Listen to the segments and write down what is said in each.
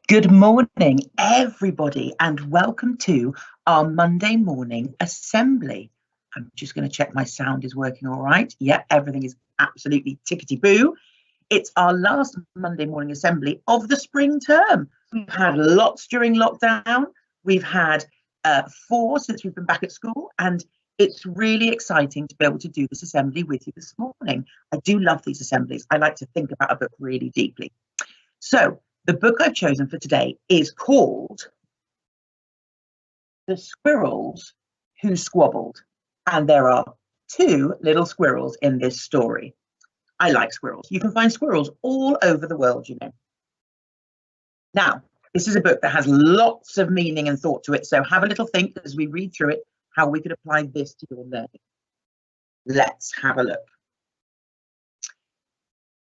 Good morning, everybody, and welcome to our Monday morning assembly. I'm just going to check my sound is working all right. Yeah, everything is absolutely tickety-boo. It's our last Monday morning assembly of the spring term. We've had lots during lockdown. We've had 4 since we've been back at school, and it's really exciting to be able to do this assembly with you this morning. I do love these assemblies. I like to think about a book really deeply. So, the book I've chosen for today is called The Squirrels Who Squabbled. And there are 2 little squirrels in this story. I like squirrels. You can find squirrels all over the world, you know. Now, this is a book that has lots of meaning and thought to it. So have a little think as we read through it, how we could apply this to your learning. Let's have a look.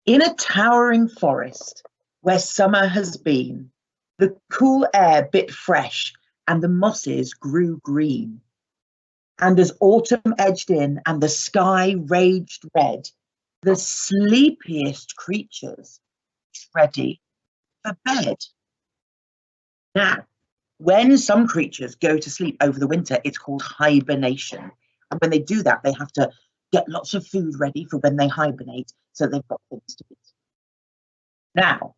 In a towering forest, where summer has been, the cool air bit fresh and the mosses grew green. And as autumn edged in and the sky raged red, the sleepiest creatures were ready for bed. Now, when some creatures go to sleep over the winter, it's called hibernation. And when they do that, they have to get lots of food ready for when they hibernate, so they've got things to eat. Now,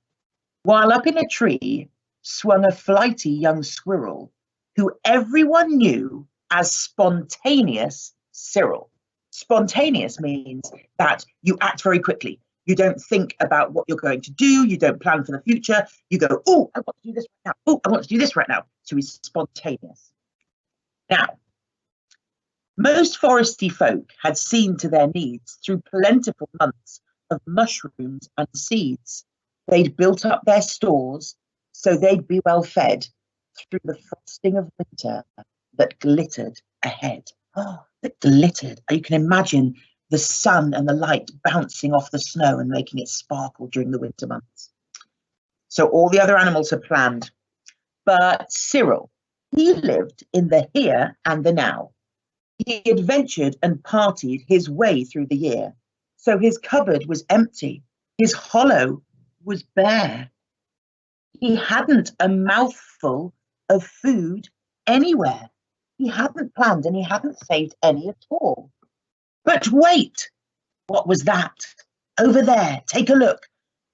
while up in a tree swung a flighty young squirrel who everyone knew as Spontaneous Cyril. Spontaneous means that you act very quickly. You don't think about what you're going to do. You don't plan for the future. You go, oh, I want to do this right now. Oh, I want to do this right now. So he's spontaneous. Now, most foresty folk had seen to their needs through plentiful months of mushrooms and seeds. They'd built up their stores so they'd be well fed through the frosting of winter that glittered ahead. Oh, that glittered. You can imagine the sun and the light bouncing off the snow and making it sparkle during the winter months. So all the other animals had planned. But Cyril, he lived in the here and the now. He adventured and partied his way through the year. So his cupboard was empty. His hollow was bare. He hadn't a mouthful of food anywhere. He hadn't planned and he hadn't saved any at all. But wait, what was that? Over there, take a look.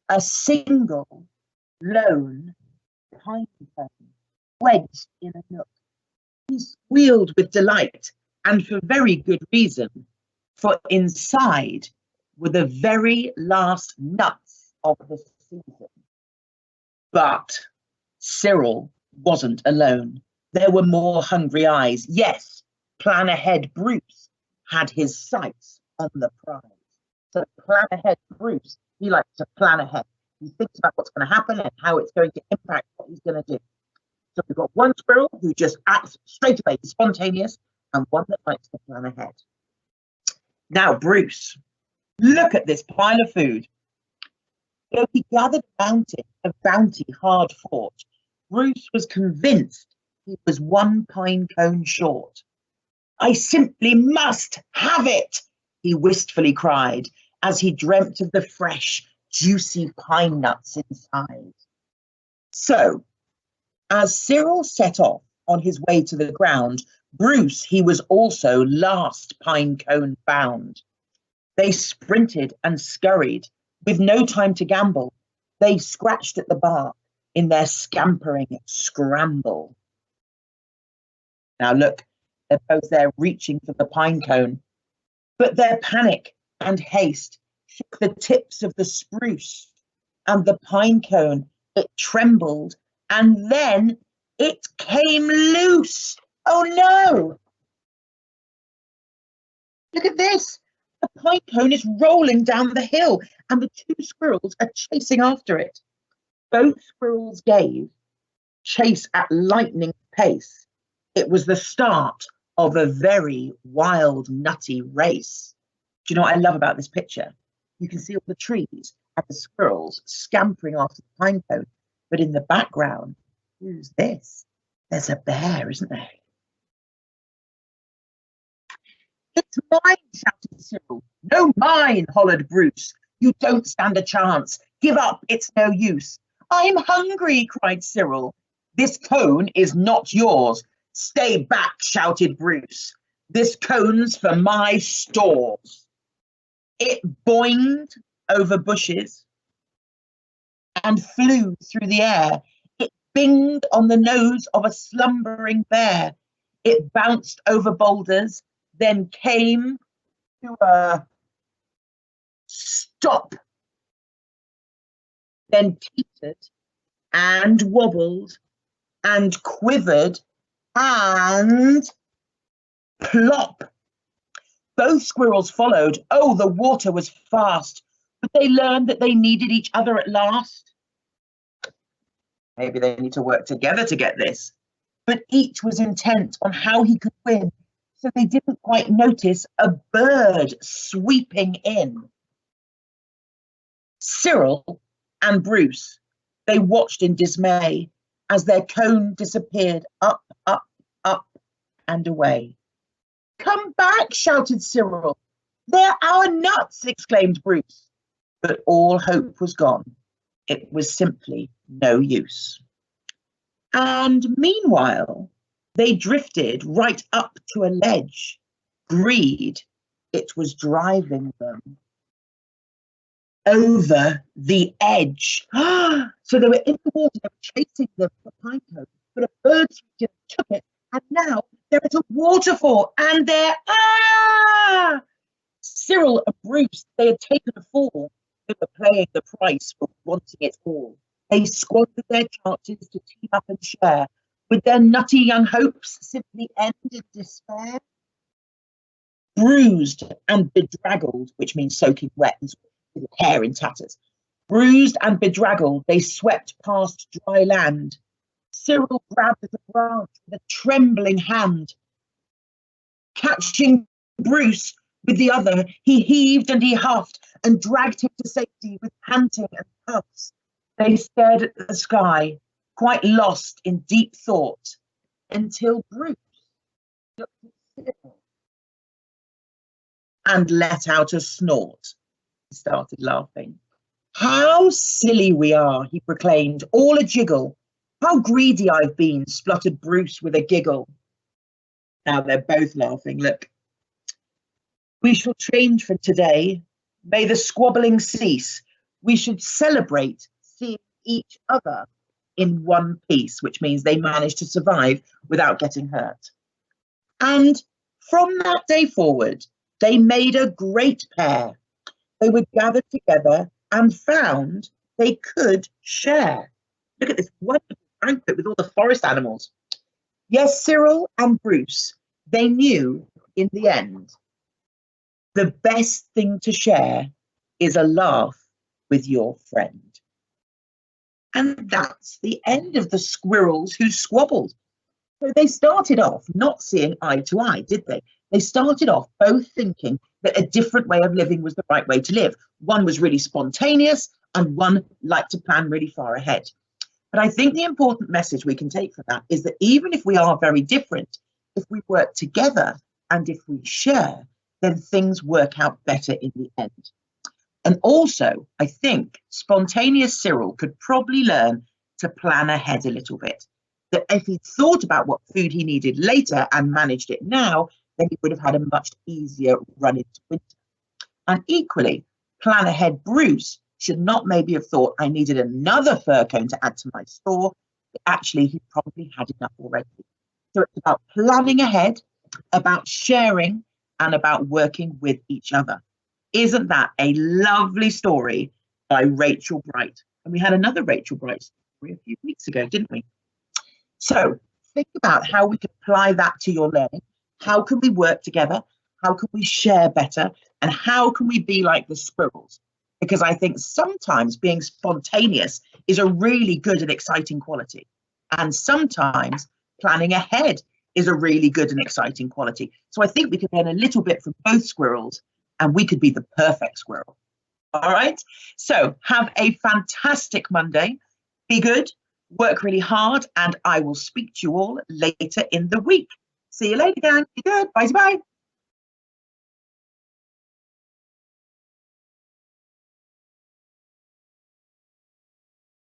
A single, lone pine cone wedged in a nook. He squealed with delight, and for very good reason, for inside were the very last nuts of the season. But Cyril wasn't alone. There were more hungry eyes. Yes, plan ahead Bruce had his sights on the prize. So plan ahead Bruce, he likes to plan ahead. He thinks about what's going to happen and how it's going to impact what he's going to do. So we've got one squirrel who just acts straight away, spontaneous, and one that likes to plan ahead. Now, Bruce, look at this pile of food. Though he gathered a bounty hard fought, Bruce was convinced he was one pine cone short. I simply must have it, he wistfully cried, as he dreamt of the fresh, juicy pine nuts inside. So, as Cyril set off on his way to the ground, Bruce, he was also last pine cone bound. They sprinted and scurried, with no time to gamble. They scratched at the bark in their scampering scramble. Now look, they're both there reaching for the pine cone, but their panic and haste shook the tips of the spruce, and the pine cone, it trembled, and then it came loose. Oh no! Look at this. The pine cone is rolling down the hill, and the 2 squirrels are chasing after it. Both squirrels gave chase at lightning pace. It was the start of a very wild, nutty race. Do you know what I love about this picture? You can see all the trees and the squirrels scampering after the pine cone, but in the background, who's this? There's a bear, isn't there? It's mine, shouted Cyril. No, mine, hollered Bruce. You don't stand a chance. Give up, it's no use. I'm hungry, cried Cyril. This cone is not yours. Stay back, shouted Bruce. This cone's for my stores. It boinged over bushes and flew through the air. It binged on the nose of a slumbering bear. It bounced over boulders, then came to a stop, then teetered and wobbled and quivered and plop. Both squirrels followed. Oh, the water was fast, but they learned that they needed each other at last. Maybe they need to work together to get this. But each was intent on how he could win, so they didn't quite notice a bird sweeping in. Cyril and Bruce, they watched in dismay as their cone disappeared up, up, up and away. Come back, shouted Cyril. They're our nuts, exclaimed Bruce. But all hope was gone. It was simply no use. And meanwhile, they drifted right up to a ledge. Greed, it was driving them over the edge. So they were in the water, they were chasing them for pine cones, but a bird took it, and now they're at a waterfall, and they're Cyril and Bruce, they had taken a fall. They were paying the price for wanting it all. They squandered their chances to team up and share. With their nutty young hopes simply end in despair. Bruised and bedraggled, which means soaking wet and with hair in tatters. Bruised and bedraggled, they swept past dry land. Cyril grabbed at a branch with a trembling hand. Catching Bruce with the other, he heaved and he huffed and dragged him to safety with panting and puffs. They stared at the sky, quite lost in deep thought, until Bruce looked at Cyril and let out a snort. He started laughing. How silly we are, he proclaimed, all a jiggle. How greedy I've been, spluttered Bruce with a giggle. Now they're both laughing, look. We shall change for today. May the squabbling cease. We should celebrate seeing each other in one piece, which means they managed to survive without getting hurt. And from that day forward, they made a great pair. They were gathered together and found they could share. Look at this wonderful banquet with all the forest animals. Yes, Cyril and Bruce, they knew in the end, the best thing to share is a laugh with your friend. And that's the end of the squirrels who squabbled. So they started off not seeing eye to eye, did they? They started off both thinking that a different way of living was the right way to live. One was really spontaneous and one liked to plan really far ahead. But I think the important message we can take from that is that even if we are very different, if we work together and if we share, then things work out better in the end. And also, I think spontaneous Cyril could probably learn to plan ahead a little bit. That if he thought about what food he needed later and managed it now, then he would have had a much easier run into winter. And equally, plan ahead Bruce should not maybe have thought I needed another fir cone to add to my store, but actually he probably had enough already. So it's about planning ahead, about sharing, and about working with each other. Isn't that a lovely story by Rachel Bright? And we had another Rachel Bright story a few weeks ago, didn't we? So think about how we can apply that to your learning. How can we work together? How can we share better? And how can we be like the squirrels? Because I think sometimes being spontaneous is a really good and exciting quality. And sometimes planning ahead is a really good and exciting quality. So I think we can learn a little bit from both squirrels and we could be the perfect squirrel. All right. So have a fantastic Monday. Be good, work really hard, and I will speak to you all later in the week. See you later, gang. Be good. Bye-bye.